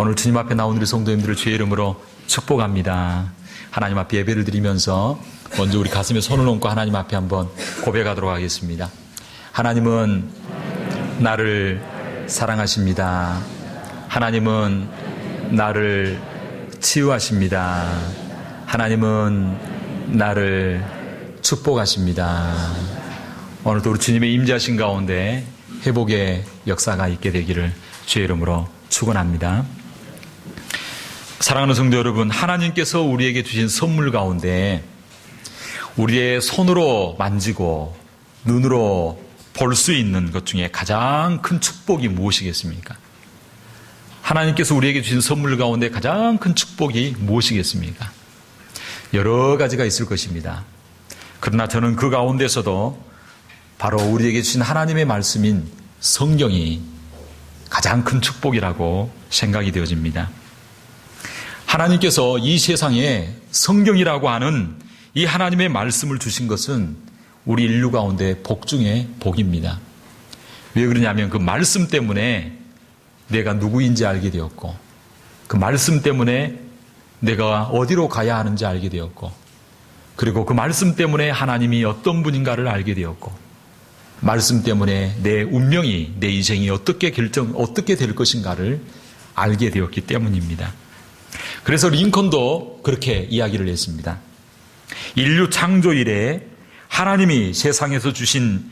오늘 주님 앞에 나온 우리 성도님들을 주의 이름으로 축복합니다. 하나님 앞에 예배를 드리면서 먼저 우리 가슴에 손을 얹고 하나님 앞에 한번 고백하도록 하겠습니다. 하나님은 나를 사랑하십니다. 하나님은 나를 치유하십니다. 하나님은 나를 축복하십니다. 오늘도 우리 주님의 임재하신 가운데 회복의 역사가 있게 되기를 주의 이름으로 축원합니다. 사랑하는 성도 여러분, 하나님께서 우리에게 주신 선물 가운데 우리의 손으로 만지고 눈으로 볼 수 있는 것 중에 가장 큰 축복이 무엇이겠습니까? 하나님께서 우리에게 주신 선물 가운데 가장 큰 축복이 무엇이겠습니까? 여러 가지가 있을 것입니다. 그러나 저는 그 가운데서도 바로 우리에게 주신 하나님의 말씀인 성경이 가장 큰 축복이라고 생각이 되어집니다. 하나님께서 이 세상에 성경이라고 하는 이 하나님의 말씀을 주신 것은 우리 인류 가운데 복 중에 복입니다. 왜 그러냐면 그 말씀 때문에 내가 누구인지 알게 되었고, 그 말씀 때문에 내가 어디로 가야 하는지 알게 되었고, 그리고 그 말씀 때문에 하나님이 어떤 분인가를 알게 되었고, 말씀 때문에 내 운명이, 내 인생이 어떻게 될 것인가를 알게 되었기 때문입니다. 그래서 링컨도 그렇게 이야기를 했습니다. 인류 창조 이래 하나님이 세상에 주신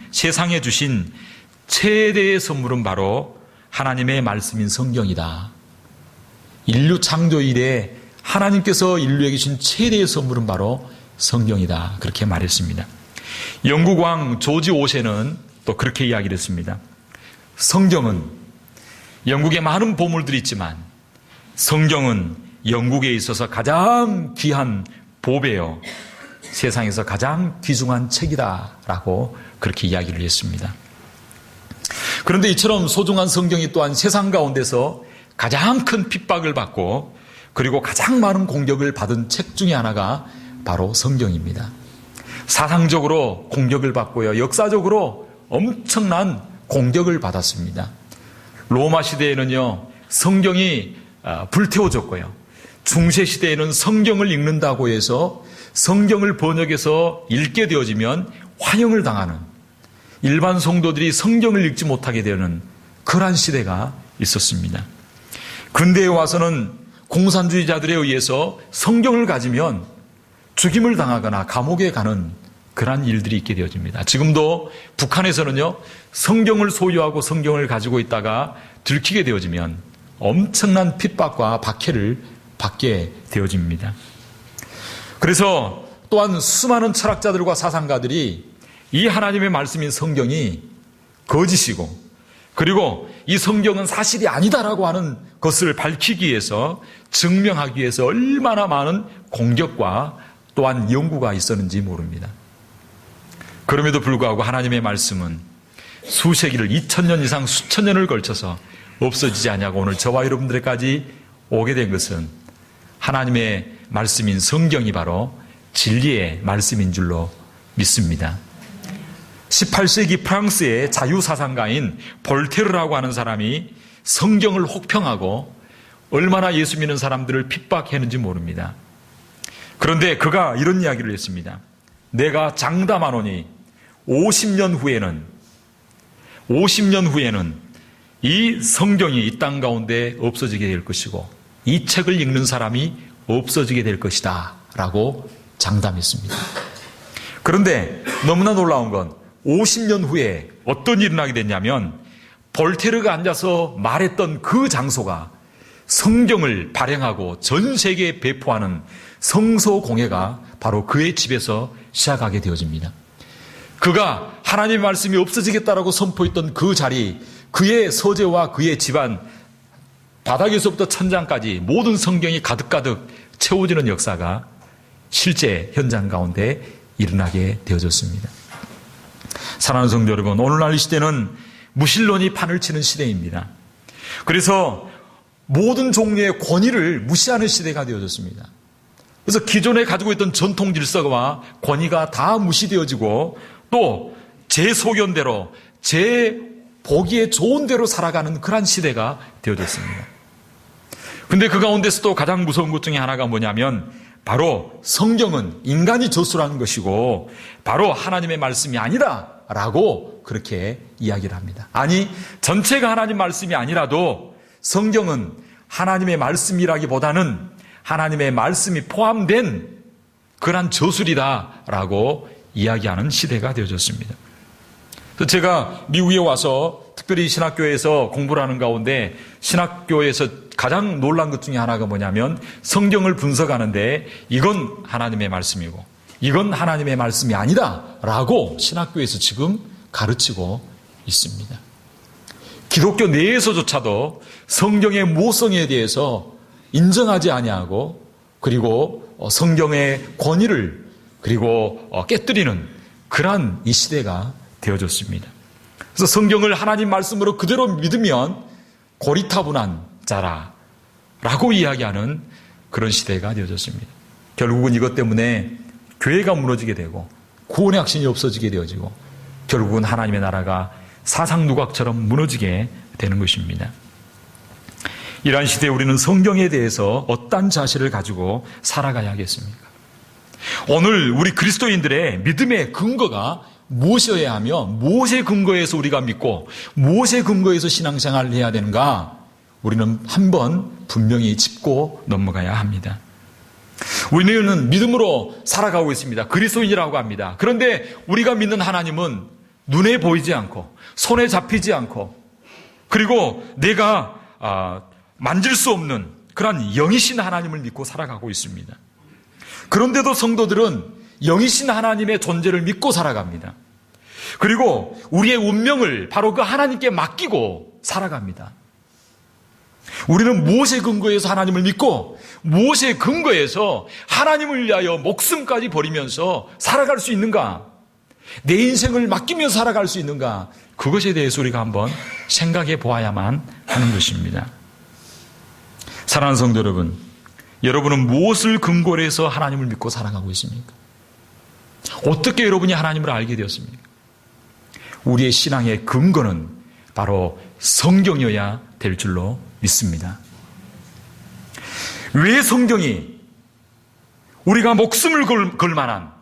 최대의 선물은 바로 하나님의 말씀인 성경이다. 인류 창조 이래 하나님께서 인류에게 주신 최대의 선물은 바로 성경이다. 그렇게 말했습니다. 영국 왕 조지 5세는 또 그렇게 이야기를 했습니다. 성경은 영국에 많은 보물들이 있지만 성경은 영국에 있어서 가장 귀한 보배요, 세상에서 가장 귀중한 책이다라고 그렇게 이야기를 했습니다. 그런데 이처럼 소중한 성경이 또한 세상 가운데서 가장 큰 핍박을 받고 그리고 가장 많은 공격을 받은 책 중에 하나가 바로 성경입니다. 사상적으로 공격을 받고요, 역사적으로 엄청난 공격을 받았습니다. 로마 시대에는요, 성경이 불태워졌고요, 중세 시대에는 성경을 읽는다고 해서 성경을 번역해서 읽게 되어지면 환영을 당하는, 일반 성도들이 성경을 읽지 못하게 되는 그러한 시대가 있었습니다. 근대에 와서는 공산주의자들에 의해서 성경을 가지면 죽임을 당하거나 감옥에 가는 그러한 일들이 있게 되어집니다. 지금도 북한에서는요, 성경을 소유하고 성경을 가지고 있다가 들키게 되어지면 엄청난 핍박과 박해를 받게 되어집니다. 그래서 또한 수많은 철학자들과 사상가들이 이 하나님의 말씀인 성경이 거짓이고, 그리고 이 성경은 사실이 아니다라고 하는 것을 밝히기 위해서, 증명하기 위해서 얼마나 많은 공격과 또한 연구가 있었는지 모릅니다. 그럼에도 불구하고 하나님의 말씀은 수세기를 2000년 이상 수천 년을 걸쳐서 없어지지 않냐고 오늘 저와 여러분들에게까지 오게 된 것은 하나님의 말씀인 성경이 바로 진리의 말씀인 줄로 믿습니다. 18세기 프랑스의 자유사상가인 볼테르라고 하는 사람이 성경을 혹평하고 얼마나 예수 믿는 사람들을 핍박했는지 모릅니다. 그런데 그가 이런 이야기를 했습니다. 내가 장담하노니 50년 후에는 이 성경이 이 땅 가운데 없어지게 될 것이고 이 책을 읽는 사람이 없어지게 될 것이다 라고 장담했습니다. 그런데 너무나 놀라운 건 50년 후에 어떤 일이 일어나게 됐냐면, 볼테르가 앉아서 말했던 그 장소가 성경을 발행하고 전 세계에 배포하는 성서공회가 바로 그의 집에서 시작하게 되어집니다. 그가 하나님의 말씀이 없어지겠다라고 선포했던 그 자리, 그의 서재와 그의 집안, 바닥에서부터 천장까지 모든 성경이 가득가득 채워지는 역사가 실제 현장 가운데 일어나게 되어졌습니다. 사랑하는 성도 여러분, 오늘날 이 시대는 무신론이 판을 치는 시대입니다. 그래서 모든 종류의 권위를 무시하는 시대가 되어졌습니다. 그래서 기존에 가지고 있던 전통 질서와 권위가 다 무시되어지고 또 제 소견대로, 제 보기에 좋은 대로 살아가는 그런 시대가 되어졌습니다. 근데 그 가운데서도 가장 무서운 것 중에 하나가 뭐냐면 바로 성경은 인간이 저술한 것이고 바로 하나님의 말씀이 아니다라고 그렇게 이야기를 합니다. 아니, 전체가 하나님 말씀이 아니라도 성경은 하나님의 말씀이라기보다는 하나님의 말씀이 포함된 그런 저술이다라고 이야기하는 시대가 되어졌습니다. 그래서 제가 미국에 와서 특별히 신학교에서 공부를 하는 가운데 신학교에서 가장 놀란 것 중에 하나가 뭐냐면 성경을 분석하는데 이건 하나님의 말씀이고 이건 하나님의 말씀이 아니다라고 신학교에서 지금 가르치고 있습니다. 기독교 내에서조차도 성경의 모성에 대해서 인정하지 아니하고 그리고 성경의 권위를 그리고 깨뜨리는 그러한 이 시대가 되어졌습니다. 그래서 성경을 하나님 말씀으로 그대로 믿으면 고리타분한 자라라고 이야기하는 그런 시대가 되어졌습니다. 결국은 이것 때문에 교회가 무너지게 되고 구원의 확신이 없어지게 되어지고 결국은 하나님의 나라가 사상 누각처럼 무너지게 되는 것입니다. 이러한 시대에 우리는 성경에 대해서 어떤 자세를 가지고 살아가야 하겠습니까? 오늘 우리 그리스도인들의 믿음의 근거가 무엇이어야 하며 무엇의 근거에서 우리가 믿고 무엇의 근거에서 신앙생활을 해야 되는가 우리는 한번 분명히 짚고 넘어가야 합니다. 우리는 믿음으로 살아가고 있습니다. 그리스도인이라고 합니다. 그런데 우리가 믿는 하나님은 눈에 보이지 않고 손에 잡히지 않고 그리고 내가 만질 수 없는 그런 영이신 하나님을 믿고 살아가고 있습니다. 그런데도 성도들은 영이신 하나님의 존재를 믿고 살아갑니다. 그리고 우리의 운명을 바로 그 하나님께 맡기고 살아갑니다. 우리는 무엇의 근거에서 하나님을 믿고 무엇의 근거에서 하나님을 위하여 목숨까지 버리면서 살아갈 수 있는가? 내 인생을 맡기면서 살아갈 수 있는가? 그것에 대해서 우리가 한번 생각해 보아야만 하는 것입니다. 사랑하는 성도 여러분, 여러분은 무엇을 근거로 해서 하나님을 믿고 살아가고 있습니까? 어떻게 여러분이 하나님을 알게 되었습니까? 우리의 신앙의 근거는 바로 성경이어야 될 줄로 믿습니다. 왜 성경이 우리가 목숨을 걸 만한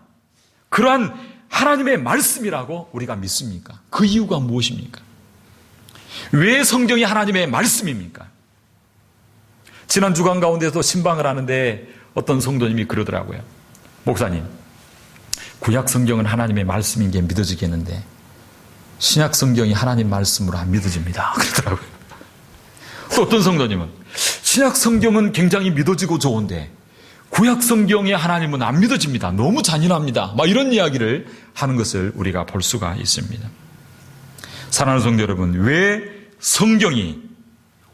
그러한 하나님의 말씀이라고 우리가 믿습니까? 그 이유가 무엇입니까? 왜 성경이 하나님의 말씀입니까? 지난 주간 가운데서 신방을 하는데 어떤 성도님이 그러더라고요. 목사님, 구약 성경은 하나님의 말씀인 게 믿어지겠는데 신약 성경이 하나님 말씀으로 안 믿어집니다. 그러더라고요. 또 어떤 성도님은 신약 성경은 굉장히 믿어지고 좋은데 구약 성경의 하나님은 안 믿어집니다. 너무 잔인합니다. 막 이런 이야기를 하는 것을 우리가 볼 수가 있습니다. 사랑하는 성도 여러분, 왜 성경이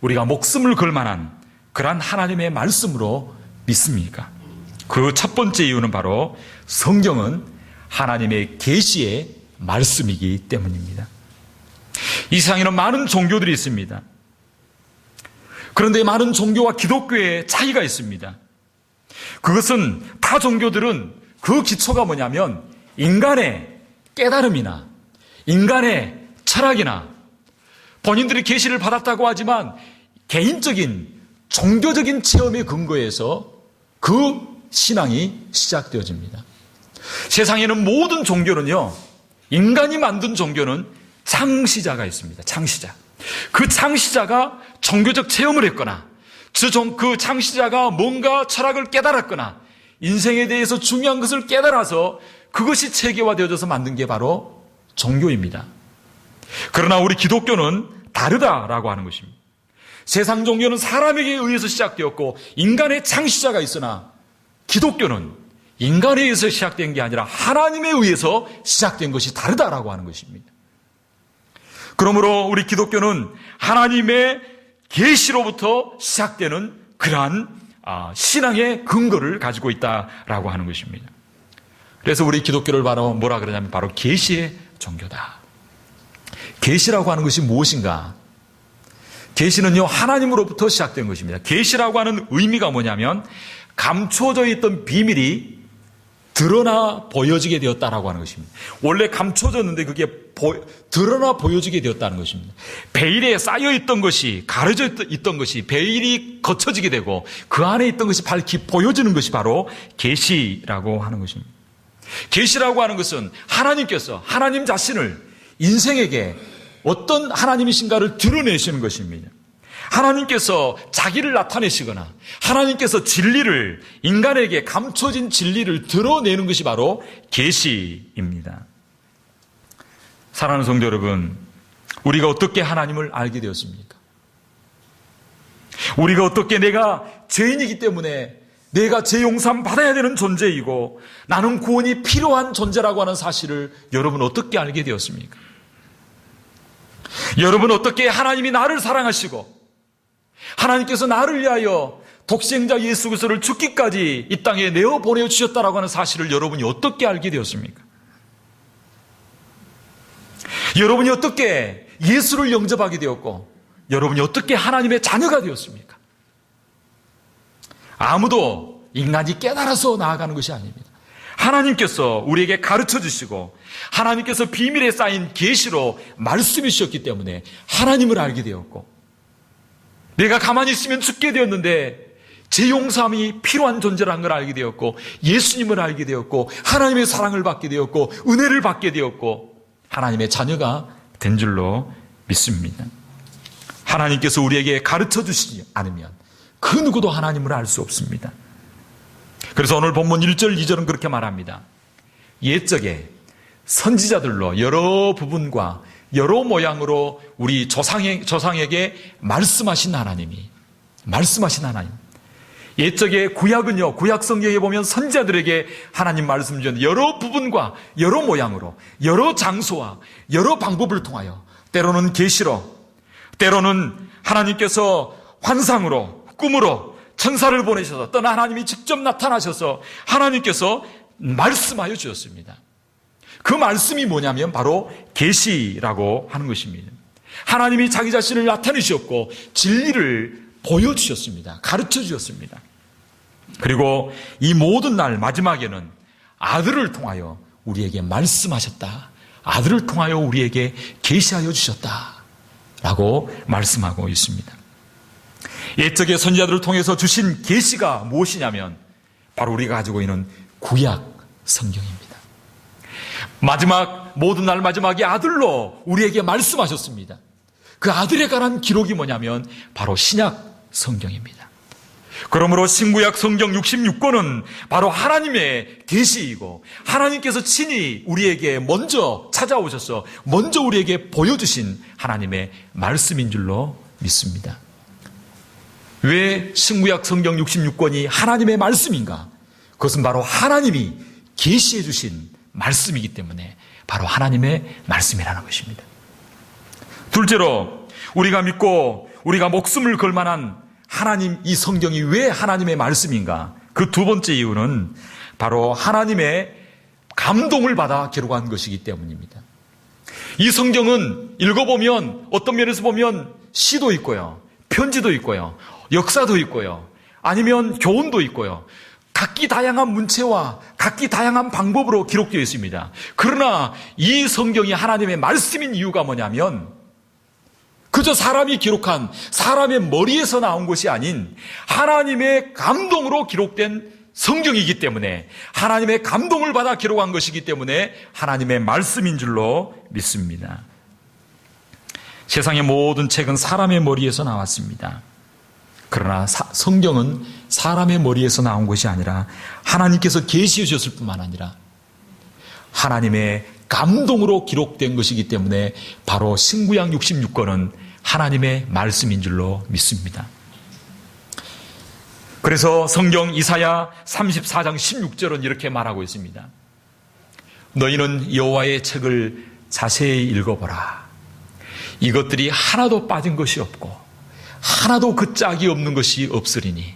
우리가 목숨을 걸 만한 그러한 하나님의 말씀으로 믿습니까? 그 첫 번째 이유는 바로 성경은 하나님의 계시의 말씀이기 때문입니다. 이 세상에는 많은 종교들이 있습니다. 그런데 많은 종교와 기독교의 차이가 있습니다. 그것은 타 종교들은 그 기초가 뭐냐면 인간의 깨달음이나 인간의 철학이나 본인들이 계시를 받았다고 하지만 개인적인 종교적인 체험의 근거에서 그 신앙이 시작되어집니다. 세상에는 모든 종교는요, 인간이 만든 종교는 창시자가 있습니다. 창시자. 그 창시자가 종교적 체험을 했거나 그 창시자가 뭔가 철학을 깨달았거나 인생에 대해서 중요한 것을 깨달아서 그것이 체계화되어져서 만든 게 바로 종교입니다. 그러나 우리 기독교는 다르다라고 하는 것입니다. 세상 종교는 사람에게 의해서 시작되었고 인간의 창시자가 있으나 기독교는 인간에 의해서 시작된 게 아니라 하나님에 의해서 시작된 것이 다르다라고 하는 것입니다. 그러므로 우리 기독교는 하나님의 계시로부터 시작되는 그러한 신앙의 근거를 가지고 있다라고 하는 것입니다. 그래서 우리 기독교를 바로 뭐라 그러냐면 바로 계시의 종교다. 계시라고 하는 것이 무엇인가? 계시는요, 하나님으로부터 시작된 것입니다. 계시라고 하는 의미가 뭐냐면 감추어져 있던 비밀이 드러나 보여지게 되었다라고 하는 것입니다. 원래 감춰졌는데 그게 드러나 보여지게 되었다는 것입니다. 베일에 쌓여 있던 것이, 가려져 있던 것이 베일이 거쳐지게 되고 그 안에 있던 것이 밝히 보여지는 것이 바로 계시라고 하는 것입니다. 계시라고 하는 것은 하나님께서 하나님 자신을 인생에게 어떤 하나님이신가를 드러내시는 것입니다. 하나님께서 자기를 나타내시거나 하나님께서 진리를, 인간에게 감춰진 진리를 드러내는 것이 바로 계시입니다. 사랑하는 성도 여러분, 우리가 어떻게 하나님을 알게 되었습니까? 우리가 어떻게 내가 죄인이기 때문에 내가 죄 용서함 받아야 되는 존재이고 나는 구원이 필요한 존재라고 하는 사실을 여러분 어떻게 알게 되었습니까? 여러분 어떻게 하나님이 나를 사랑하시고 하나님께서 나를 위하여 독생자 예수 그리스도를 죽기까지 이 땅에 내어 보내주셨다라고 하는 사실을 여러분이 어떻게 알게 되었습니까? 여러분이 어떻게 예수를 영접하게 되었고 여러분이 어떻게 하나님의 자녀가 되었습니까? 아무도 인간이 깨달아서 나아가는 것이 아닙니다. 하나님께서 우리에게 가르쳐 주시고 하나님께서 비밀에 쌓인 계시로 말씀해 주셨기 때문에 하나님을 알게 되었고 내가 가만히 있으면 죽게 되었는데 제 용서함이 필요한 존재라는 걸 알게 되었고 예수님을 알게 되었고 하나님의 사랑을 받게 되었고 은혜를 받게 되었고 하나님의 자녀가 된 줄로 믿습니다. 하나님께서 우리에게 가르쳐 주시지 않으면 그 누구도 하나님을 알 수 없습니다. 그래서 오늘 본문 1절, 2절은 그렇게 말합니다. 옛적에 선지자들로 여러 부분과 여러 모양으로 우리 조상에게 말씀하신 하나님. 옛적에 구약은요, 구약 성경에 보면 선지자들에게 하나님 말씀 주셨는데 여러 부분과 여러 모양으로, 여러 장소와 여러 방법을 통하여 때로는 계시로, 때로는 하나님께서 환상으로, 꿈으로 천사를 보내셔서 떠나 하나님이 직접 나타나셔서 하나님께서 말씀하여 주셨습니다. 그 말씀이 뭐냐면 바로 계시라고 하는 것입니다. 하나님이 자기 자신을 나타내주셨고 진리를 보여주셨습니다. 가르쳐 주셨습니다. 그리고 이 모든 날 마지막에는 아들을 통하여 우리에게 말씀하셨다. 아들을 통하여 우리에게 계시하여 주셨다. 라고 말씀하고 있습니다. 옛적의 선지자들을 통해서 주신 계시가 무엇이냐면 바로 우리가 가지고 있는 구약 성경입니다. 모든 날 마지막에 아들로 우리에게 말씀하셨습니다. 그 아들에 관한 기록이 뭐냐면 바로 신약 성경입니다. 그러므로 신구약 성경 66권은 바로 하나님의 계시이고 하나님께서 친히 우리에게 먼저 찾아오셔서 먼저 우리에게 보여주신 하나님의 말씀인 줄로 믿습니다. 왜 신구약 성경 66권이 하나님의 말씀인가? 그것은 바로 하나님이 계시해 주신 말씀이기 때문에 바로 하나님의 말씀이라는 것입니다. 둘째로 우리가 믿고 우리가 목숨을 걸 만한 하나님, 이 성경이 왜 하나님의 말씀인가? 그 두 번째 이유는 바로 하나님의 감동을 받아 기록한 것이기 때문입니다. 이 성경은 읽어보면 어떤 면에서 보면 시도 있고요, 편지도 있고요, 역사도 있고요, 아니면 교훈도 있고요. 각기 다양한 문체와 각기 다양한 방법으로 기록되어 있습니다. 그러나 이 성경이 하나님의 말씀인 이유가 뭐냐면 그저 사람이 기록한 사람의 머리에서 나온 것이 아닌 하나님의 감동으로 기록된 성경이기 때문에 하나님의 감동을 받아 기록한 것이기 때문에 하나님의 말씀인 줄로 믿습니다. 세상의 모든 책은 사람의 머리에서 나왔습니다. 그러나 성경은 사람의 머리에서 나온 것이 아니라 하나님께서 계시해 주셨을 뿐만 아니라 하나님의 감동으로 기록된 것이기 때문에 바로 신구약 66권은 하나님의 말씀인 줄로 믿습니다. 그래서 성경 이사야 34장 16절은 이렇게 말하고 있습니다. 너희는 여호와의 책을 자세히 읽어보라. 이것들이 하나도 빠진 것이 없고 하나도 그 짝이 없는 것이 없으리니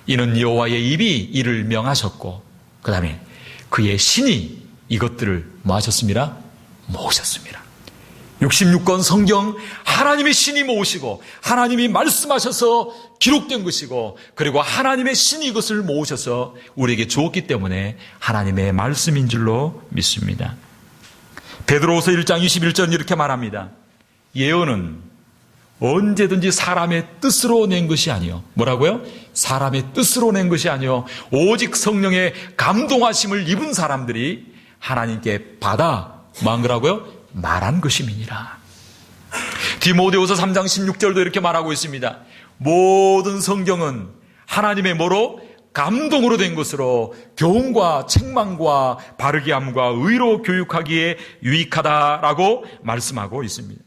이는 여호와의 입이 이를 명하셨고 그 다음에 그의 신이 이것들을 뭐 하셨습니다? 모으셨습니다. 66권 성경 하나님의 신이 모으시고 하나님이 말씀하셔서 기록된 것이고 그리고 하나님의 신이 이것을 모으셔서 우리에게 주었기 때문에 하나님의 말씀인 줄로 믿습니다. 베드로후서 1장 21절 이렇게 말합니다. 예언은 언제든지 사람의 뜻으로 낸 것이 아니요. 뭐라고요? 사람의 뜻으로 낸 것이 아니요. 오직 성령의 감동하심을 입은 사람들이 하나님께 받아 뭐한 거라고요? 말한 것임이니라. 디모데후서 3장 16절도 이렇게 말하고 있습니다. 모든 성경은 하나님의 뭐로? 감동으로 된 것으로 교훈과 책망과 바르게 함과 의로 교육하기에 유익하다라고 말씀하고 있습니다.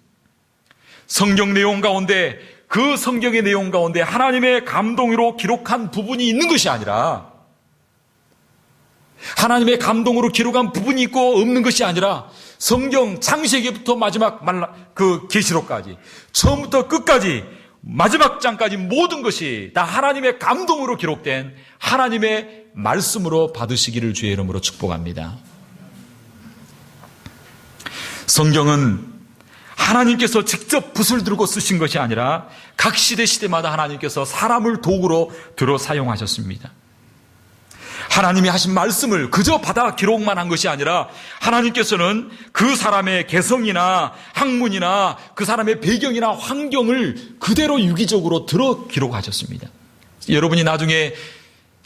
성경 내용 가운데 그 성경의 내용 가운데 하나님의 감동으로 기록한 부분이 있는 것이 아니라 하나님의 감동으로 기록한 부분이 있고 없는 것이 아니라 성경 창세기부터 마지막 그 계시록까지 처음부터 끝까지 마지막 장까지 모든 것이 다 하나님의 감동으로 기록된 하나님의 말씀으로 받으시기를 주의 이름으로 축복합니다. 성경은 하나님께서 직접 붓을 들고 쓰신 것이 아니라 각 시대마다 하나님께서 사람을 도구로 들어 사용하셨습니다. 하나님이 하신 말씀을 그저 받아 기록만 한 것이 아니라 하나님께서는 그 사람의 개성이나 학문이나 그 사람의 배경이나 환경을 그대로 유기적으로 들어 기록하셨습니다. 여러분이 나중에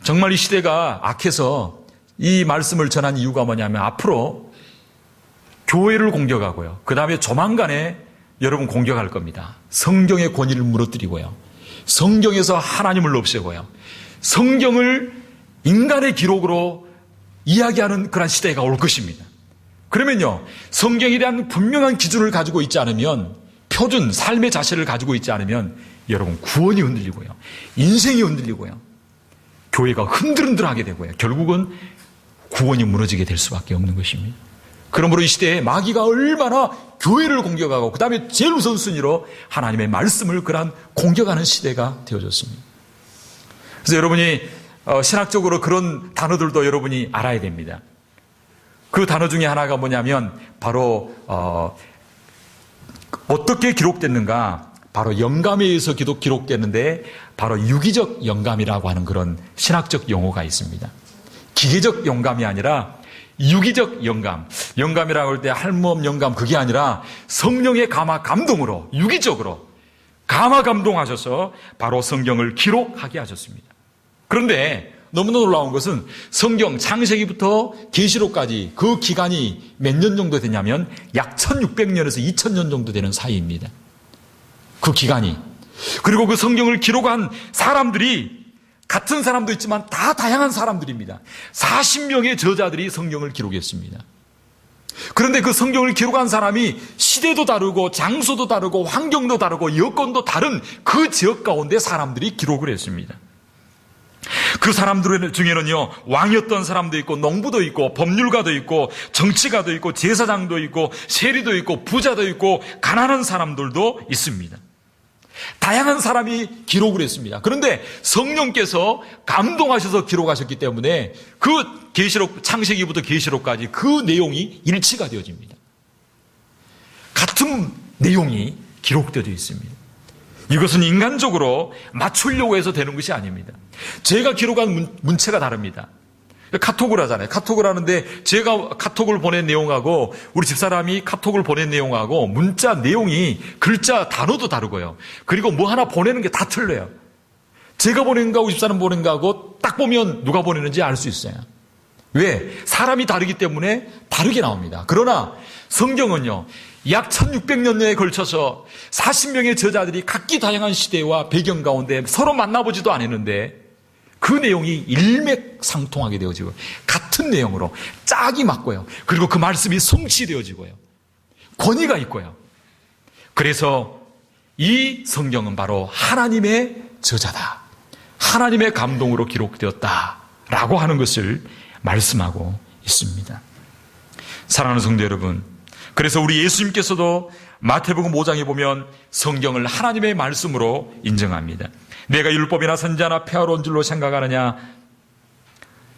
정말 이 시대가 악해서 이 말씀을 전한 이유가 뭐냐면 앞으로 교회를 공격하고요. 그 다음에 조만간에 여러분 공격할 겁니다. 성경의 권위를 무너뜨리고요. 성경에서 하나님을 없애고요. 성경을 인간의 기록으로 이야기하는 그런 시대가 올 것입니다. 그러면요, 성경에 대한 분명한 기준을 가지고 있지 않으면, 표준, 삶의 자세를 가지고 있지 않으면 여러분 구원이 흔들리고요. 인생이 흔들리고요. 교회가 흔들흔들하게 되고요. 결국은 구원이 무너지게 될 수밖에 없는 것입니다. 그러므로 이 시대에 마귀가 얼마나 교회를 공격하고 그 다음에 제일 우선순위로 하나님의 말씀을 그런 공격하는 시대가 되어졌습니다. 그래서 여러분이 신학적으로 그런 단어들도 여러분이 알아야 됩니다. 그 단어 중에 하나가 뭐냐면 바로 어떻게 기록됐는가, 바로 영감에 의해서 기록됐는데 바로 유기적 영감이라고 하는 그런 신학적 용어가 있습니다. 기계적 영감이 아니라 유기적 영감. 영감이라고 할 때 할멈 영감 그게 아니라 성령의 감화 감동으로 유기적으로 감화 감동하셔서 바로 성경을 기록하게 하셨습니다. 그런데 너무나 놀라운 것은 성경 창세기부터 계시록까지 그 기간이 몇 년 정도 되냐면 약 1600년에서 2000년 정도 되는 사이입니다. 그 기간이. 그리고 그 성경을 기록한 사람들이 같은 사람도 있지만 다 다양한 사람들입니다. 40명의 저자들이 성경을 기록했습니다. 그런데 그 성경을 기록한 사람이 시대도 다르고 장소도 다르고 환경도 다르고 여건도 다른 그 지역 가운데 사람들이 기록을 했습니다. 그 사람들 중에는요, 왕이었던 사람도 있고 농부도 있고 법률가도 있고 정치가도 있고 제사장도 있고 세리도 있고 부자도 있고 가난한 사람들도 있습니다. 다양한 사람이 기록을 했습니다. 그런데 성령께서 감동하셔서 기록하셨기 때문에 그 계시록, 창세기부터 계시록까지 그 내용이 일치가 되어집니다. 같은 내용이 기록되어 있습니다. 이것은 인간적으로 맞추려고 해서 되는 것이 아닙니다. 제가 기록한 문체가 다릅니다. 카톡을 하잖아요. 카톡을 하는데 제가 카톡을 보낸 내용하고 우리 집사람이 카톡을 보낸 내용하고 문자 내용이 글자 단어도 다르고요. 그리고 뭐 하나 보내는 게 다 틀려요. 제가 보낸 거하고 집사람 보낸 거하고 딱 보면 누가 보내는지 알 수 있어요. 왜? 사람이 다르기 때문에 다르게 나옵니다. 그러나 성경은요, 약 1600년에 걸쳐서 40명의 저자들이 각기 다양한 시대와 배경 가운데 서로 만나보지도 않았는데 그 내용이 일맥상통하게 되어지고 같은 내용으로 짝이 맞고요. 그리고 그 말씀이 성취되어지고요. 권위가 있고요. 그래서 이 성경은 바로 하나님의 저자다. 하나님의 감동으로 기록되었다라고 하는 것을 말씀하고 있습니다. 사랑하는 성도 여러분, 그래서 우리 예수님께서도 마태복음 5장에 보면 성경을 하나님의 말씀으로 인정합니다. 내가 율법이나 선지자나 폐하러 온 줄로 생각하느냐?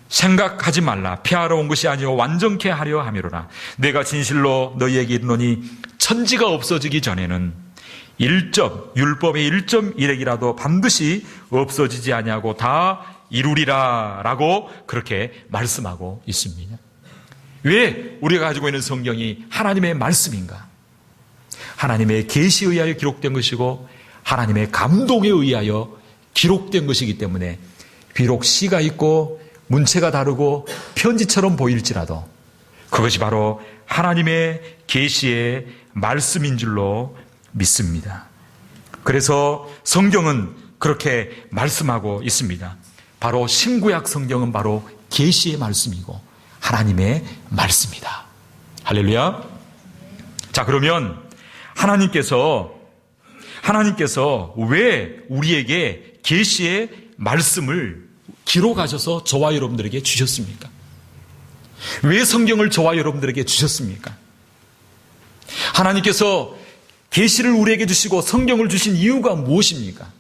생각하지 말라. 피하러 온 것이 아니요 완전케 하려 함이로라. 내가 진실로 너희에게 이르노니 천지가 없어지기 전에는 율법의 1.1핵이라도 반드시 없어지지 아니하고 다 이루리라 라고 그렇게 말씀하고 있습니다. 왜 우리가 가지고 있는 성경이 하나님의 말씀인가? 하나님의 계시에 의하여 기록된 것이고 하나님의 감동에 의하여 기록된 것이기 때문에 비록 시가 있고 문체가 다르고 편지처럼 보일지라도 그것이 바로 하나님의 계시의 말씀인 줄로 믿습니다. 그래서 성경은 그렇게 말씀하고 있습니다. 바로 신구약 성경은 바로 계시의 말씀이고 하나님의 말씀이다. 할렐루야. 자, 그러면 하나님께서 왜 우리에게 계시의 말씀을 기록하셔서 저와 여러분들에게 주셨습니까? 왜 성경을 저와 여러분들에게 주셨습니까? 하나님께서 계시를 우리에게 주시고 성경을 주신 이유가 무엇입니까?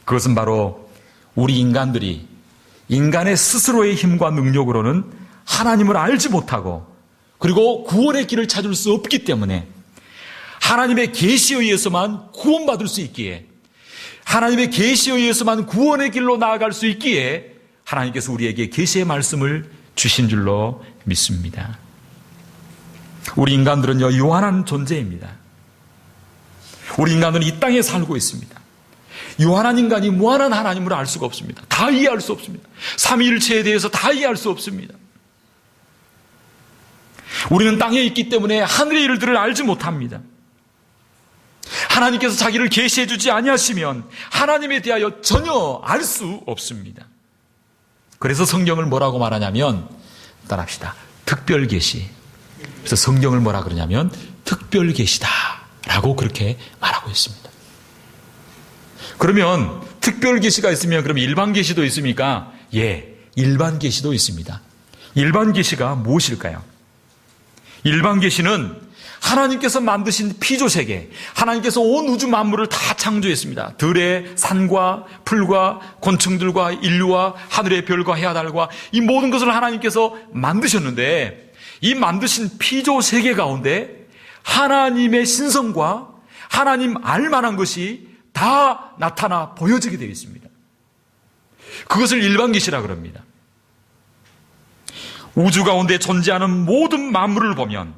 그것은 바로 우리 인간들이 인간의 스스로의 힘과 능력으로는 하나님을 알지 못하고 그리고 구원의 길을 찾을 수 없기 때문에 하나님의 계시에 의해서만 구원받을 수 있기에 하나님의 계시에 의해서만 구원의 길로 나아갈 수 있기에 하나님께서 우리에게 계시의 말씀을 주신 줄로 믿습니다. 우리 인간들은요, 유한한 존재입니다. 우리 인간은 이 땅에 살고 있습니다. 유한한 인간이 무한한 하나님을 알 수가 없습니다. 다 이해할 수 없습니다. 삼위일체에 대해서 다 이해할 수 없습니다. 우리는 땅에 있기 때문에 하늘의 일들을 알지 못합니다. 하나님께서 자기를 계시해 주지 아니하시면 하나님에 대하여 전혀 알 수 없습니다. 그래서 성경을 뭐라고 말하냐면 따라합시다. 특별 계시. 그래서 성경을 뭐라 그러냐면 특별 계시다 라고 그렇게 말하고 있습니다. 그러면 특별 계시가 있으면 그럼 일반 계시도 있습니까? 예, 일반 계시도 있습니다. 일반 계시가 무엇일까요? 일반 계시는 하나님께서 만드신 피조세계, 하나님께서 온 우주 만물을 다 창조했습니다. 들의 산과 풀과 곤충들과 인류와 하늘의 별과 해아달과 이 모든 것을 하나님께서 만드셨는데 이 만드신 피조세계 가운데 하나님의 신성과 하나님 알만한 것이 다 나타나 보여지게 되어 있습니다. 그것을 일반 계시라 그럽니다. 우주 가운데 존재하는 모든 만물을 보면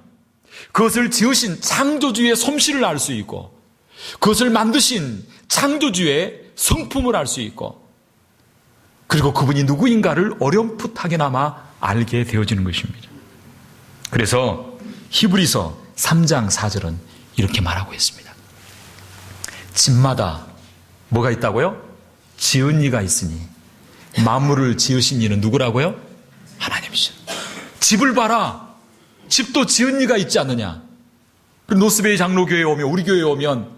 그것을 지으신 창조주의 솜씨를 알 수 있고 그것을 만드신 창조주의 성품을 알 수 있고 그리고 그분이 누구인가를 어렴풋하게나마 알게 되어지는 것입니다. 그래서 히브리서 3장 4절은 이렇게 말하고 있습니다. 집마다 뭐가 있다고요? 지은 이가 있으니 만물을 지으신 이는 누구라고요? 하나님이죠. 집을 봐라. 집도 지은 이가 있지 않느냐. 노스베이 장로교회에 오면 우리 교회에 오면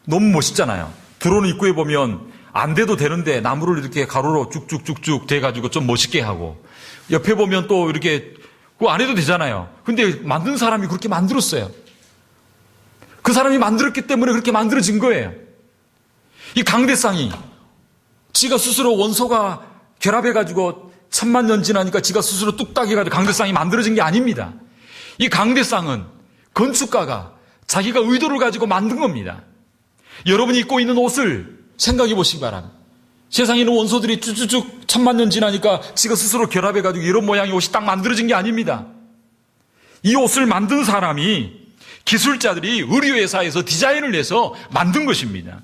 너무 멋있잖아요. 들어오는 입구에 보면 안 돼도 되는데 나무를 이렇게 가로로 쭉쭉쭉쭉 돼가지고 좀 멋있게 하고 옆에 보면 또 이렇게 그거 안 해도 되잖아요. 근데 만든 사람이 그렇게 만들었어요. 그 사람이 만들었기 때문에 그렇게 만들어진 거예요. 이 강대상이 지가 스스로 원소가 결합해가지고 1000만 년 지나니까 지가 스스로 뚝딱 해가지고 강대상이 만들어진 게 아닙니다. 이 강대상은 건축가가 자기가 의도를 가지고 만든 겁니다. 여러분이 입고 있는 옷을 생각해 보시기 바랍니다. 세상에 있는 원소들이 쭉쭉쭉 1000만 년 지나니까 지가 스스로 결합해가지고 이런 모양의 옷이 딱 만들어진 게 아닙니다. 이 옷을 만든 사람이 기술자들이 의류회사에서 디자인을 해서 만든 것입니다.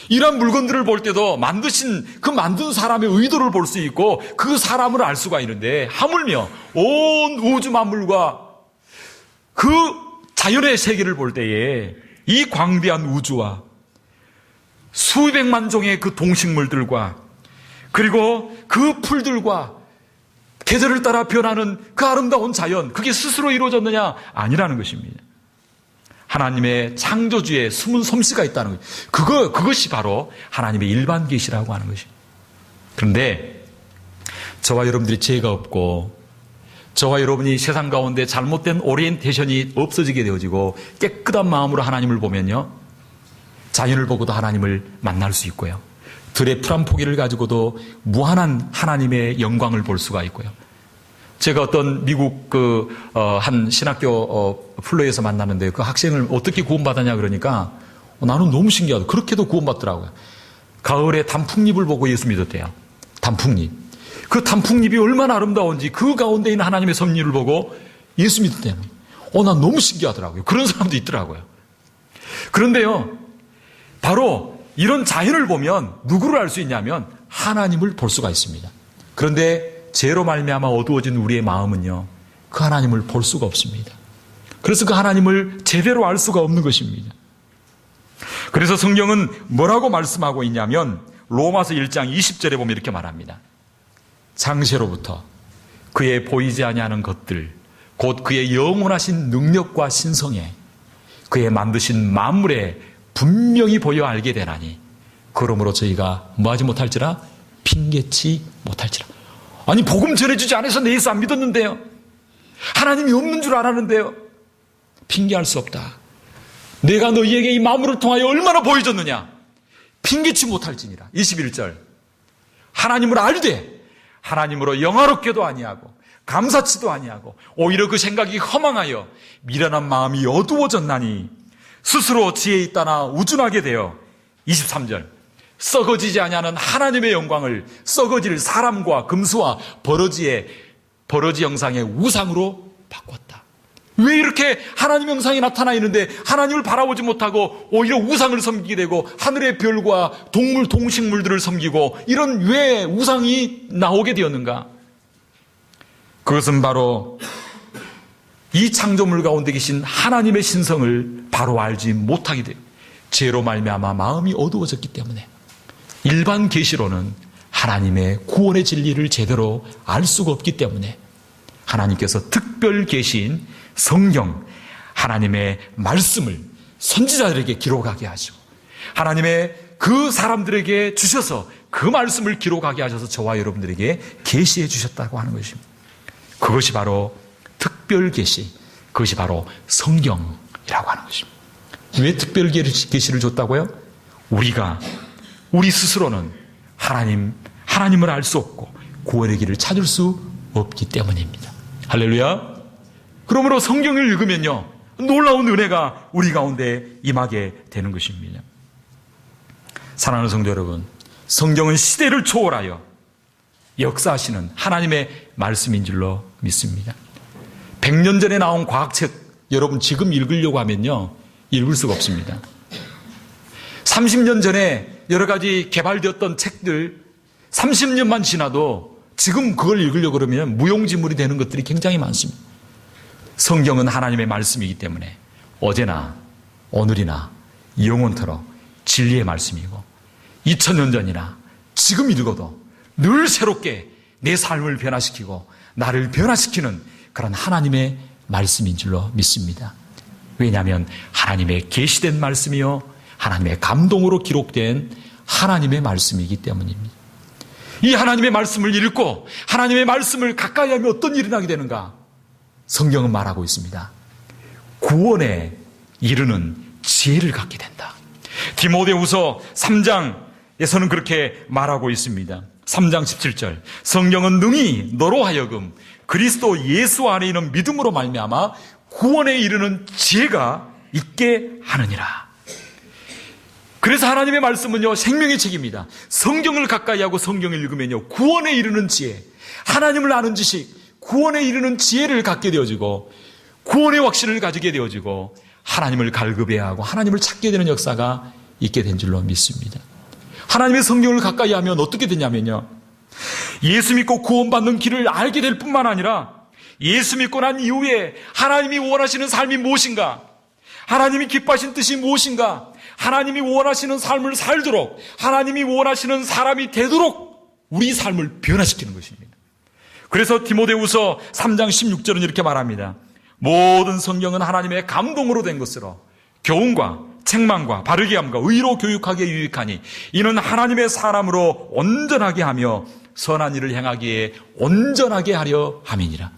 이런 물건들을 볼 때도 만든 사람의 의도를 볼 수 있고 그 사람을 알 수가 있는데 하물며 온 우주 만물과 그 자연의 세계를 볼 때에 이 광대한 우주와 수백만 종의 그 동식물들과 그리고 그 풀들과 계절을 따라 변하는 그 아름다운 자연, 그게 스스로 이루어졌느냐? 아니라는 것입니다. 하나님의 창조주의 숨은 솜씨가 있다는 거예요. 그것이 바로 하나님의 일반 계시라고 하는 것입니다. 그런데 저와 여러분들이 죄가 없고 저와 여러분이 세상 가운데 잘못된 오리엔테이션이 없어지게 되어지고 깨끗한 마음으로 하나님을 보면요, 자연을 보고도 하나님을 만날 수 있고요, 들의 푸른 포기를 가지고도 무한한 하나님의 영광을 볼 수가 있고요. 제가 어떤 미국 한 신학교 플로에서 만났는데 그 학생을 어떻게 구원받았냐 그러니까 나는 너무 신기하다. 그렇게도 구원받더라고요. 가을에 단풍잎을 보고 예수 믿었대요. 단풍잎. 그 단풍잎이 얼마나 아름다운지 그 가운데 있는 하나님의 섭리를 보고 예수 믿었대요. 난 너무 신기하더라고요. 그런 사람도 있더라고요. 그런데요, 바로 이런 자연을 보면 누구를 알 수 있냐면 하나님을 볼 수가 있습니다. 그런데 죄로 말미암아 어두워진 우리의 마음은요, 그 하나님을 볼 수가 없습니다. 그래서 그 하나님을 제대로 알 수가 없는 것입니다. 그래서 성경은 뭐라고 말씀하고 있냐면 로마서 1장 20절에 보면 이렇게 말합니다. 장세로부터 그의 보이지 아니하는 것들 곧 그의 영원하신 능력과 신성에 그의 만드신 만물에 분명히 보여 알게 되나니 그러므로 저희가 뭐하지 못할지라 핑계치 못할지라. 아니 복음 전해주지 않아서 내 예수 안 믿었는데요. 하나님이 없는 줄 알았는데요. 핑계할 수 없다. 내가 너희에게 이 만물을 통하여 얼마나 보여줬느냐. 핑계치 못할지니라. 21절. 하나님을 알되 하나님으로 영화롭게도 아니하고 감사치도 아니하고 오히려 그 생각이 허망하여 미련한 마음이 어두워졌나니 스스로 지혜 있다나 우둔하게 되어 23절. 썩어지지 아니하는 하나님의 영광을 썩어질 사람과 금수와 버러지 형상의 우상으로 바꿨다. 왜 이렇게 하나님 형상이 나타나 있는데 하나님을 바라보지 못하고 오히려 우상을 섬기게 되고 하늘의 별과 동물, 동식물들을 섬기고 이런 왜 우상이 나오게 되었는가? 그것은 바로 이 창조물 가운데 계신 하나님의 신성을 바로 알지 못하게 돼요. 죄로 말미암아 마음이 어두워졌기 때문에 일반 계시로는 하나님의 구원의 진리를 제대로 알 수가 없기 때문에 하나님께서 특별 계시인 성경, 하나님의 말씀을 선지자들에게 기록하게 하시고 하나님의 그 사람들에게 주셔서 그 말씀을 기록하게 하셔서 저와 여러분들에게 계시해 주셨다고 하는 것입니다. 그것이 바로 특별 계시, 그것이 바로 성경이라고 하는 것입니다. 왜 특별 계시를 줬다고요? 우리 스스로는 하나님을 알 수 없고 구원의 길을 찾을 수 없기 때문입니다. 할렐루야. 그러므로 성경을 읽으면요, 놀라운 은혜가 우리 가운데 임하게 되는 것입니다. 사랑하는 성도 여러분, 성경은 시대를 초월하여 역사하시는 하나님의 말씀인 줄로 믿습니다. 100년 전에 나온 과학책 여러분 지금 읽으려고 하면요, 읽을 수가 없습니다. 30년 전에 여러 가지 개발되었던 책들 30년만 지나도 지금 그걸 읽으려고 그러면 무용지물이 되는 것들이 굉장히 많습니다. 성경은 하나님의 말씀이기 때문에 어제나 오늘이나 영원토록 진리의 말씀이고 2000년 전이나 지금 읽어도 늘 새롭게 내 삶을 변화시키고 나를 변화시키는 그런 하나님의 말씀인 줄로 믿습니다. 왜냐하면 하나님의 계시된 말씀이요 하나님의 감동으로 기록된 하나님의 말씀이기 때문입니다. 이 하나님의 말씀을 읽고 하나님의 말씀을 가까이 하면 어떤 일이 나게 되는가? 성경은 말하고 있습니다. 구원에 이르는 지혜를 갖게 된다. 디모데후서 3장에서는 그렇게 말하고 있습니다. 3장 17절. 성경은 능히 너로 하여금 그리스도 예수 안에 있는 믿음으로 말미암아 구원에 이르는 지혜가 있게 하느니라. 그래서 하나님의 말씀은요, 생명의 책입니다. 성경을 가까이 하고 성경을 읽으면요, 구원에 이르는 지혜, 하나님을 아는 지식, 구원에 이르는 지혜를 갖게 되어지고 구원의 확신을 가지게 되어지고 하나님을 갈급해야 하고 하나님을 찾게 되는 역사가 있게 된 줄로 믿습니다. 하나님의 성경을 가까이 하면 어떻게 되냐면요, 예수 믿고 구원받는 길을 알게 될 뿐만 아니라 예수 믿고 난 이후에 하나님이 원하시는 삶이 무엇인가, 하나님이 기뻐하신 뜻이 무엇인가, 하나님이 원하시는 삶을 살도록, 하나님이 원하시는 사람이 되도록 우리 삶을 변화시키는 것입니다. 그래서 디모데후서 3장 16절은 이렇게 말합니다. 모든 성경은 하나님의 감동으로 된 것으로 교훈과 책망과 바르게 함과 의로 교육하기에 유익하니 이는 하나님의 사람으로 온전하게 하며 선한 일을 행하기에 온전하게 하려 함이니라.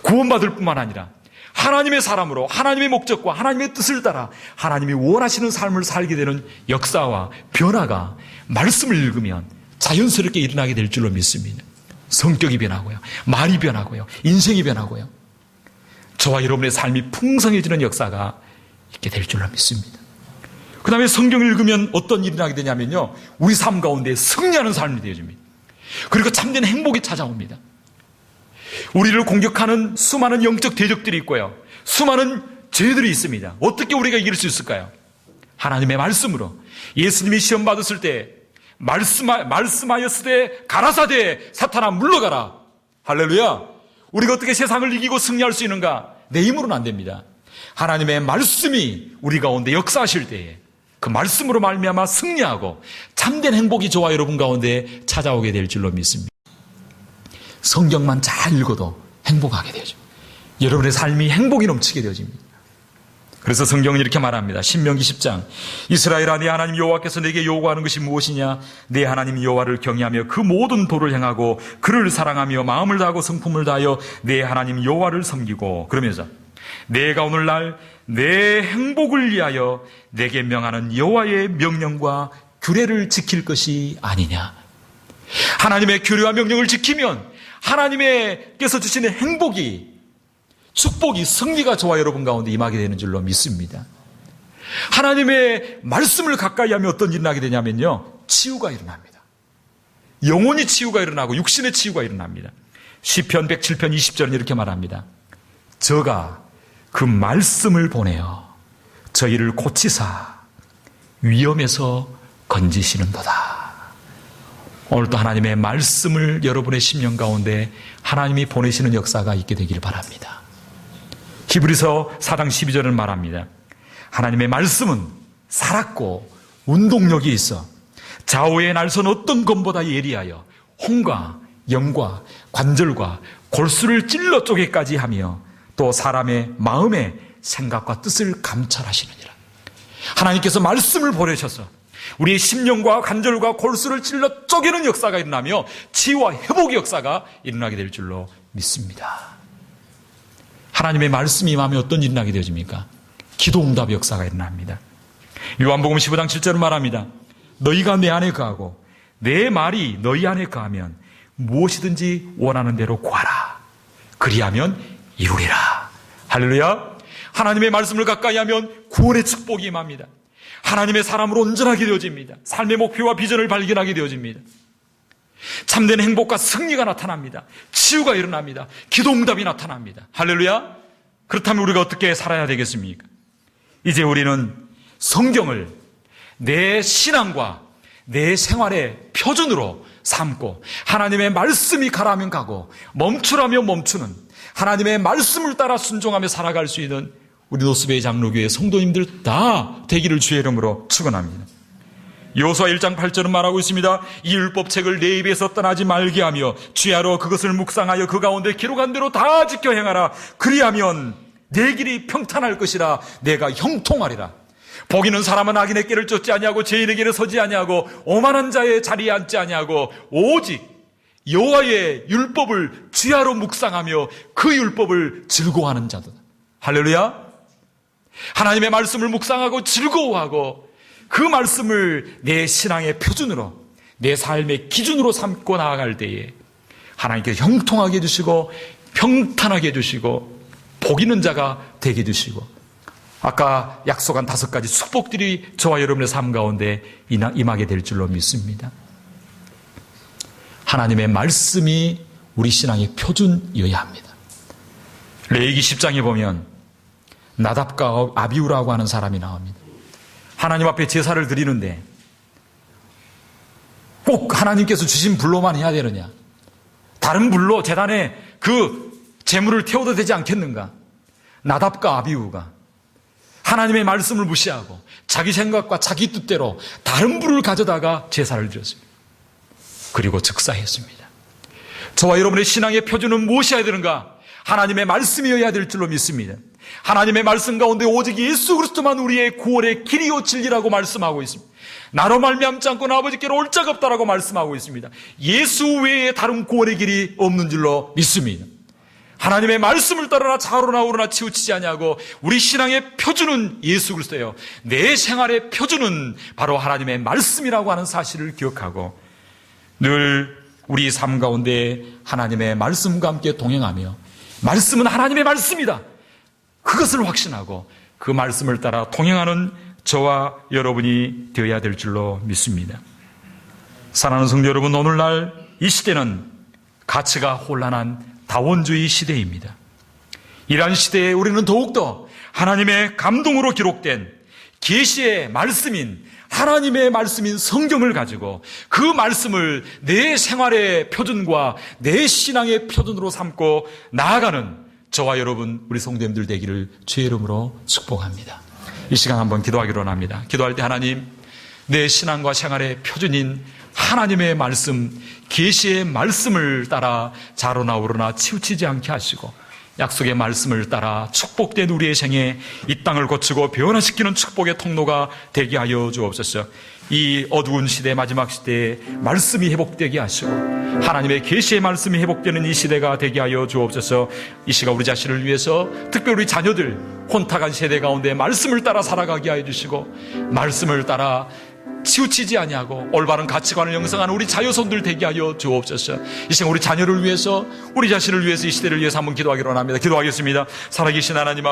구원받을 뿐만 아니라 하나님의 사람으로 하나님의 목적과 하나님의 뜻을 따라 하나님이 원하시는 삶을 살게 되는 역사와 변화가 말씀을 읽으면 자연스럽게 일어나게 될 줄로 믿습니다. 성격이 변하고요, 말이 변하고요, 인생이 변하고요, 저와 여러분의 삶이 풍성해지는 역사가 있게 될 줄로 믿습니다. 그 다음에 성경을 읽으면 어떤 일이 나게 되냐면요, 우리 삶 가운데 승리하는 삶이 되어집니다. 그리고 참된 행복이 찾아옵니다. 우리를 공격하는 수많은 영적 대적들이 있고요, 수많은 죄들이 있습니다. 어떻게 우리가 이길 수 있을까요? 하나님의 말씀으로. 예수님이 시험 받았을 때 말씀하였으되 가라사대 사탄아 물러가라. 할렐루야. 우리가 어떻게 세상을 이기고 승리할 수 있는가? 내 힘으로는 안 됩니다. 하나님의 말씀이 우리 가운데 역사하실 때에 그 말씀으로 말미암아 승리하고 참된 행복이 저와 여러분 가운데 찾아오게 될 줄로 믿습니다. 성경만 잘 읽어도 행복하게 되죠. 여러분의 삶이 행복이 넘치게 되어집니다. 그래서 성경은 이렇게 말합니다. 신명기 10장 이스라엘아, 네 하나님 여호와께서 내게 요구하는 것이 무엇이냐? 내 하나님 여호와를 경외하며 그 모든 도를 행하고 그를 사랑하며 마음을 다하고 성품을 다하여 내 하나님 여호와를 섬기고, 그러면서 내가 오늘날 내 행복을 위하여 내게 명하는 여호와의 명령과 규례를 지킬 것이 아니냐. 하나님의 규례와 명령을 지키면 하나님께서 주시는 행복이, 축복이, 승리가 저와 여러분 가운데 임하게 되는 줄로 믿습니다. 하나님의 말씀을 가까이 하면 어떤 일이 나게 되냐면요, 치유가 일어납니다. 영혼이 치유가 일어나고 육신의 치유가 일어납니다. 시편 107편 20절은 이렇게 말합니다. 저가 그 말씀을 보내어 저희를 고치사 위험에서 건지시는도다. 오늘도 하나님의 말씀을 여러분의 심령 가운데 하나님이 보내시는 역사가 있게 되길 바랍니다. 히브리서 4장 12절은 말합니다. 하나님의 말씀은 살았고 운동력이 있어 좌우의 날선 어떤 검보다 예리하여 혼과 영과 관절과 골수를 찔러 쪼개까지 하며 또 사람의 마음의 생각과 뜻을 감찰하시느니라. 하나님께서 말씀을 보내셔서 우리의 심령과 관절과 골수를 찔러 쪼개는 역사가 일어나며 치유와 회복의 역사가 일어나게 될 줄로 믿습니다. 하나님의 말씀이 임하면 어떤 일이 나게 되어집니까? 기도응답의 역사가 일어납니다. 요한복음 15장 7절은 말합니다. 너희가 내 안에 거하고 내 말이 너희 안에 거하면 무엇이든지 원하는 대로 구하라. 그리하면 이루리라. 할렐루야. 하나님의 말씀을 가까이 하면 구원의 축복이 임합니다. 하나님의 사람으로 온전하게 되어집니다. 삶의 목표와 비전을 발견하게 되어집니다. 참된 행복과 승리가 나타납니다. 치유가 일어납니다. 기도응답이 나타납니다. 할렐루야. 그렇다면 우리가 어떻게 살아야 되겠습니까? 이제 우리는 성경을 내 신앙과 내 생활의 표준으로 삼고 하나님의 말씀이 가라면 가고 멈추라면 멈추는 하나님의 말씀을 따라 순종하며 살아갈 수 있는 우리 노스베이 장로교회 성도님들 다 되기를 주의 이름으로 축원합니다. 여호수아 1장 8절은 말하고 있습니다. 이 율법책을 내 입에서 떠나지 말게 하며 주야로 그것을 묵상하여 그 가운데 기록한 대로 다 지켜 행하라. 그리하면 내 길이 평탄할 것이라. 내가 형통하리라. 복 있는 사람은 악인의 길을 쫓지 아니하고 죄인의 길에 서지 아니하고 오만한 자의 자리에 앉지 아니하고 오직 여호와의 율법을 주야로 묵상하며 그 율법을 즐거워하는 자다. 할렐루야. 하나님의 말씀을 묵상하고 즐거워하고 그 말씀을 내 신앙의 표준으로 내 삶의 기준으로 삼고 나아갈 때에 하나님께서 형통하게 해주시고 평탄하게 해주시고 복 있는 자가 되게 해주시고 아까 약속한 5가지 축복들이 저와 여러분의 삶 가운데 임하게 될 줄로 믿습니다. 하나님의 말씀이 우리 신앙의 표준이어야 합니다. 레위기 10장에 보면 나답과 아비후라고 하는 사람이 나옵니다. 하나님 앞에 제사를 드리는데 꼭 하나님께서 주신 불로만 해야 되느냐? 다른 불로 제단에 그 제물을 태워도 되지 않겠는가? 나답과 아비후가 하나님의 말씀을 무시하고 자기 생각과 자기 뜻대로 다른 불을 가져다가 제사를 드렸습니다. 그리고 즉사했습니다. 저와 여러분의 신앙의 표준은 무엇이어야 되는가? 하나님의 말씀이어야 될 줄로 믿습니다. 하나님의 말씀 가운데 오직 예수 그리스도만 우리의 구원의 길이요 진리라고 말씀하고 있습니다. 나로 말미암지 않고는 아버지께로 올 자가 없다라고 말씀하고 있습니다. 예수 외에 다른 구원의 길이 없는 줄로 믿습니다. 하나님의 말씀을 따르나 좌우로나 우로나 치우치지 아니하고 우리 신앙의 표준은 예수 그리스도예요. 내 생활의 표준은 바로 하나님의 말씀이라고 하는 사실을 기억하고 늘 우리 삶 가운데 하나님의 말씀과 함께 동행하며 말씀은 하나님의 말씀이다. 그것을 확신하고 그 말씀을 따라 동행하는 저와 여러분이 되어야 될 줄로 믿습니다. 사랑하는 성도 여러분, 오늘날 이 시대는 가치가 혼란한 다원주의 시대입니다. 이러한 시대에 우리는 더욱더 하나님의 감동으로 기록된 계시의 말씀인 하나님의 말씀인 성경을 가지고 그 말씀을 내 생활의 표준과 내 신앙의 표준으로 삼고 나아가는 저와 여러분 우리 성도님들 되기를 주의 이름으로 축복합니다. 이 시간 한번 기도하기로 합니다. 기도할 때 하나님, 내 신앙과 생활의 표준인 하나님의 말씀, 계시의 말씀을 따라 좌로나 우로나 치우치지 않게 하시고 약속의 말씀을 따라 축복된 우리의 생에 이 땅을 고치고 변화시키는 축복의 통로가 되게 하여 주옵소서. 이 어두운 시대, 마지막 시대에 말씀이 회복되게 하시고 하나님의 계시의 말씀이 회복되는 이 시대가 되게 하여 주옵소서. 이 시간 우리 자신을 위해서 특별히 우리 자녀들 혼탁한 세대 가운데 말씀을 따라 살아가게 하여 주시고 말씀을 따라 치우치지 아니하고 올바른 가치관을 형성하는 우리 자녀손들 되게 하여 주옵소서. 이 시간 우리 자녀를 위해서 우리 자신을 위해서 이 시대를 위해서 한번 기도하기로 합니다. 기도하겠습니다. 살아계신 하나님